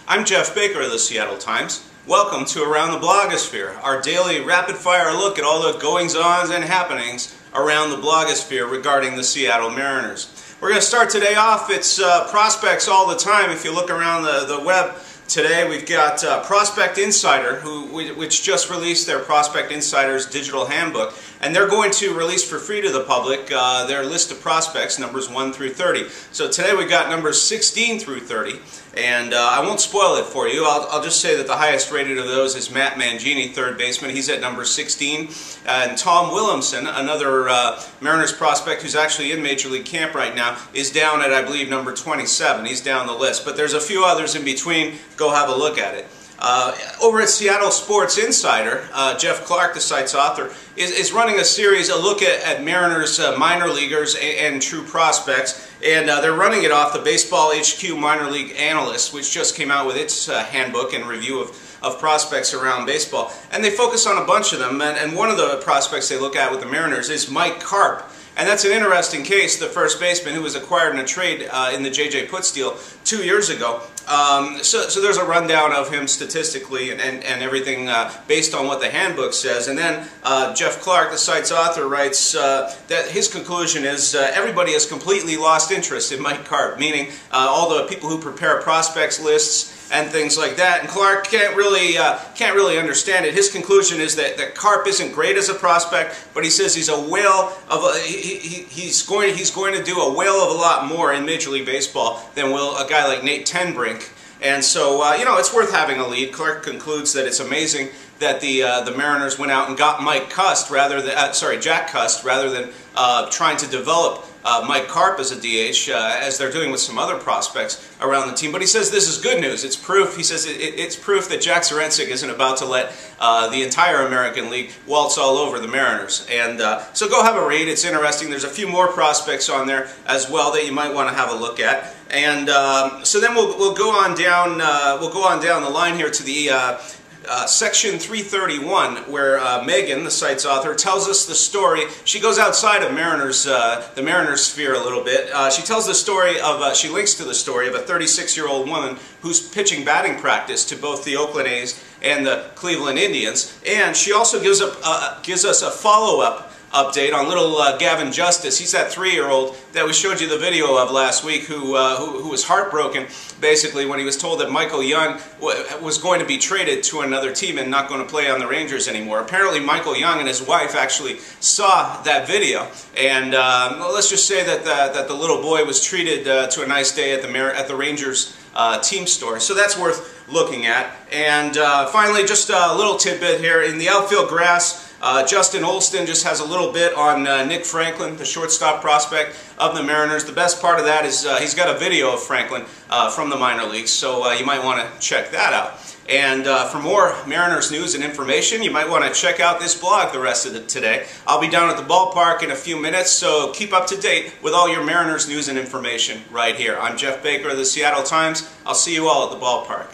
I'm Geoff Baker of the Seattle Times. Welcome to Around the Blogosphere, our daily rapid-fire look at all the goings-ons and happenings around the blogosphere regarding the Seattle Mariners. We're going to start today off. It's prospects all the time. If you look around the web today, we've got Prospect Insider, which just released their Prospect Insider's digital handbook, and they're going to release for free to the public their list of prospects, numbers 1 through 30. So today we've got numbers 16 through 30, and I won't spoil it for you. I'll just say that the highest rated of those is Matt Mangini, third baseman. He's at number 16. And Tom Williamson, another Mariners prospect who's actually in Major League Camp right now, is down at, I believe, number 27. He's down the list. But there's a few others in between. Go have a look at it. Over at Seattle Sports Insider, Jeff Clark, the site's author, is running a series, a look at Mariners minor leaguers and true prospects, and they're running it off the Baseball HQ Minor League Analyst, which just came out with its handbook and review of prospects around baseball. And they focus on a bunch of them, and one of the prospects they look at with the Mariners is Mike Karp. And that's an interesting case, the first baseman who was acquired in a trade in the J.J. Putz deal 2 years ago. So there's a rundown of him statistically and everything based on what the handbook says. And then Jeff Clark, the site's author, writes that his conclusion is everybody has completely lost interest in Mike Karp, meaning all the people who prepare prospects lists and things like that. And Clark can't really understand it. His conclusion is that Karp isn't great as a prospect, but he says he's a whale of he's going to do a whale of a lot more in Major League Baseball than will a guy like Nate Tenbrink. And so you know, it's worth having a lead. Clark concludes that it's amazing that the Mariners went out and got Jack Cust rather than trying to develop Mike Karp as a DH, as they're doing with some other prospects around the team. But he says this is good news. It's proof. He says it's proof that Jack Zarancic isn't about to let the entire American League waltz all over the Mariners. And so go have a read. It's interesting. There's a few more prospects on there as well that you might want to have a look at. And so then we'll go on down. We'll go on down the line here to the section 331, where Megan, the site's author, tells us the story. She goes outside of the Mariners sphere a little bit. She tells the story of, she links to the story of a 36-year-old woman who's pitching batting practice to both the Oakland A's and the Cleveland Indians. And she also gives us a follow-up update on little Gavin Justice. He's that 3-year-old that we showed you the video of last week who was heartbroken basically when he was told that Michael Young was going to be traded to another team and not going to play on the Rangers anymore. Apparently Michael Young and his wife actually saw that video, and let's just say that the little boy was treated to a nice day at the Rangers team store. So that's worth looking at. And finally, just a little tidbit here. In the outfield grass, Justin Olston just has a little bit on Nick Franklin, the shortstop prospect of the Mariners. The best part of that is he's got a video of Franklin from the minor leagues, so you might want to check that out. And for more Mariners news and information, you might want to check out this blog the rest of today. I'll be down at the ballpark in a few minutes, so keep up to date with all your Mariners news and information right here. I'm Geoff Baker of the Seattle Times. I'll see you all at the ballpark.